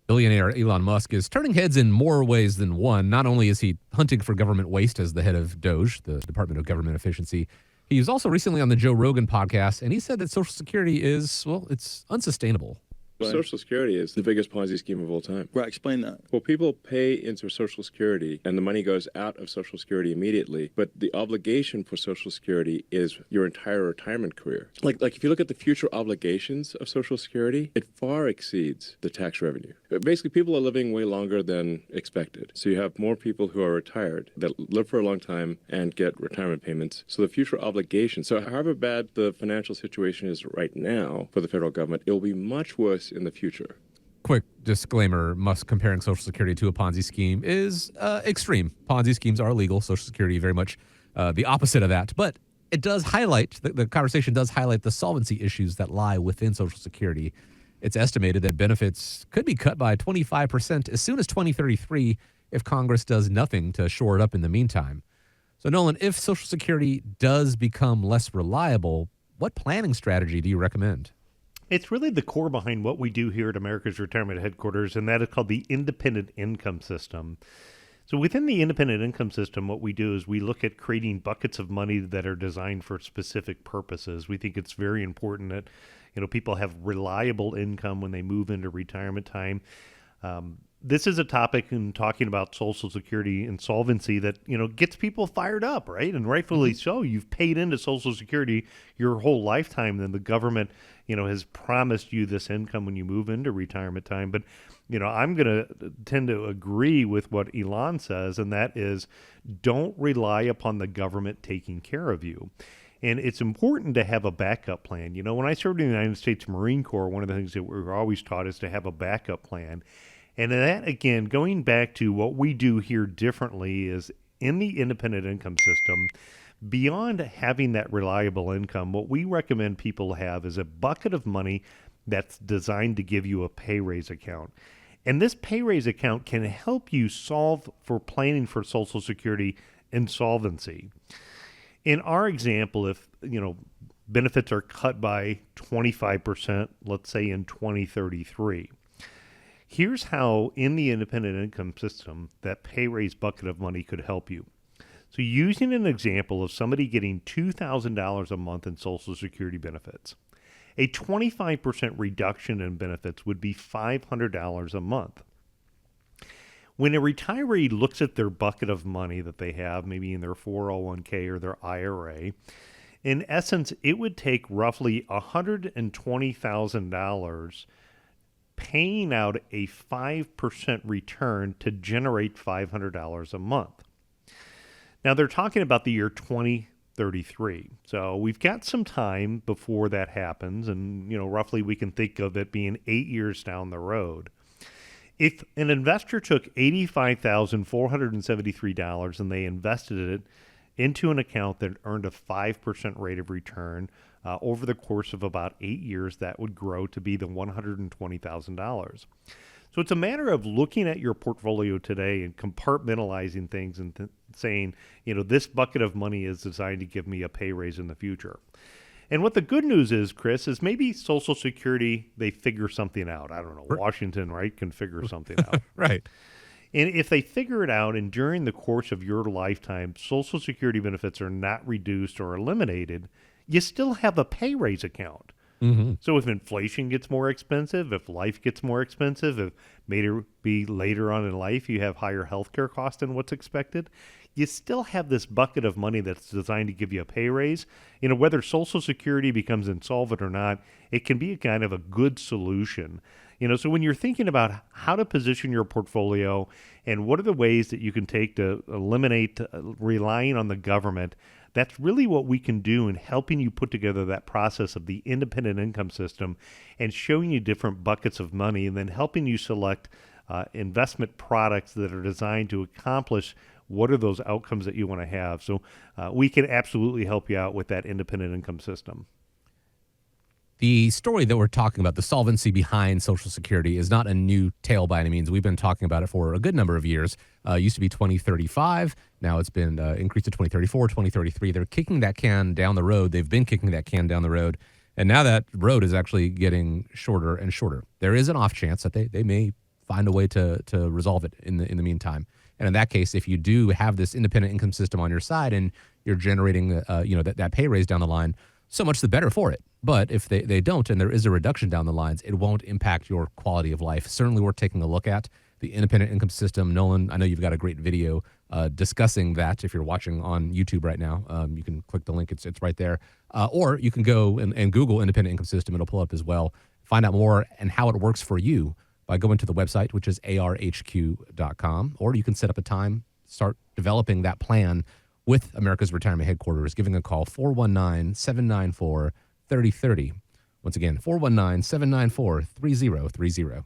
Billionaire Elon Musk is turning heads in more ways than one. Not only is he hunting for government waste as the head of DOGE, the Department of Government Efficiency, he was also recently on the Joe Rogan podcast, and he said that Social Security is, well, it's unsustainable. Social Security is the biggest Ponzi scheme of all time. Right, explain that. Well, people pay into Social Security and the money goes out of Social Security immediately, but the obligation for Social Security is your entire retirement career. Like if you look at the future obligations of Social Security, it far exceeds the tax revenue. Basically, people are living way longer than expected. So you have more people who are retired that live for a long time and get retirement payments. So the future obligation, so however bad the financial situation is right now for the federal government, it will be much worse in the future. Quick disclaimer, Musk comparing Social Security to a Ponzi scheme is extreme. Ponzi schemes are illegal. Social Security very much the opposite of that. But it does highlight, the conversation does highlight the solvency issues that lie within Social Security. It's estimated that benefits could be cut by 25% as soon as 2033 if Congress does nothing to shore it up in the meantime. So, Nolan, if Social Security does become less reliable, what planning strategy do you recommend? It's really the core behind what we do here at America's Retirement Headquarters, and that is called the independent income system. So within the independent income system, what we do is we look at creating buckets of money that are designed for specific purposes. We think it's very important that people have reliable income when they move into retirement time. This is a topic in talking about Social Security insolvency that, gets people fired up, right? And rightfully so. You've paid into Social Security your whole lifetime, then the government, has promised you this income when you move into retirement time. But, I'm going to tend to agree with what Elon says, and that is don't rely upon the government taking care of you. And it's important to have a backup plan. When I served in the United States Marine Corps, one of the things that we were always taught is to have a backup plan. And that, again, going back to what we do here differently is in the independent income system, beyond having that reliable income, what we recommend people have is a bucket of money that's designed to give you a pay raise account. And this pay raise account can help you solve for planning for Social Security insolvency. In our example, if, benefits are cut by 25%, let's say in 2033, here's how, in the independent income system, that pay raise bucket of money could help you. So using an example of somebody getting $2,000 a month in Social Security benefits, a 25% reduction in benefits would be $500 a month. When a retiree looks at their bucket of money that they have, maybe in their 401k or their IRA, in essence, it would take roughly $120,000 paying out a 5% return to generate $500 a month. Now, they're talking about the year 2033. So we've got some time before that happens, and roughly we can think of it being 8 years down the road. If an investor took $85,473 and they invested it into an account that earned a 5% rate of return over the course of about 8 years, that would grow to be the $120,000. So it's a matter of looking at your portfolio today and compartmentalizing things and saying, this bucket of money is designed to give me a pay raise in the future. And what the good news is, Chris, is maybe Social Security, they figure something out. I don't know, Washington, right, can figure something out. Right. And if they figure it out and during the course of your lifetime, Social Security benefits are not reduced or eliminated, you still have a pay raise account. Mm-hmm. So if inflation gets more expensive, if life gets more expensive, if maybe later on in life you have higher healthcare costs than what's expected, you still have this bucket of money that's designed to give you a pay raise. Whether Social Security becomes insolvent or not, it can be a kind of a good solution. So when you're thinking about how to position your portfolio and what are the ways that you can take to eliminate relying on the government, that's really what we can do in helping you put together that process of the independent income system and showing you different buckets of money and then helping you select investment products that are designed to accomplish what are those outcomes that you want to have. So we can absolutely help you out with that independent income system. The story that we're talking about, the solvency behind Social Security, is not a new tale by any means. We've been talking about it for a good number of years. It used to be 2035. Now it's been increased to 2034, 2033. They're kicking that can down the road. They've been kicking that can down the road. And now that road is actually getting shorter and shorter. There is an off chance that they may find a way to resolve it in the meantime. And in that case, if you do have this independent income system on your side and you're generating that pay raise down the line, so much the better for it. But if they don't and there is a reduction down the lines, it won't impact your quality of life. Certainly worth taking a look at the independent income system. Nolan, I know you've got a great video discussing that. If you're watching on YouTube right now, you can click the link. It's right there. Or you can go and Google independent income system. It'll pull up as well. Find out more and how it works for you by going to the website, which is arhq.com. Or you can set up a time, start developing that plan with America's Retirement Headquarters, giving a call, 419-794-3030. Once again, 419-794-3030.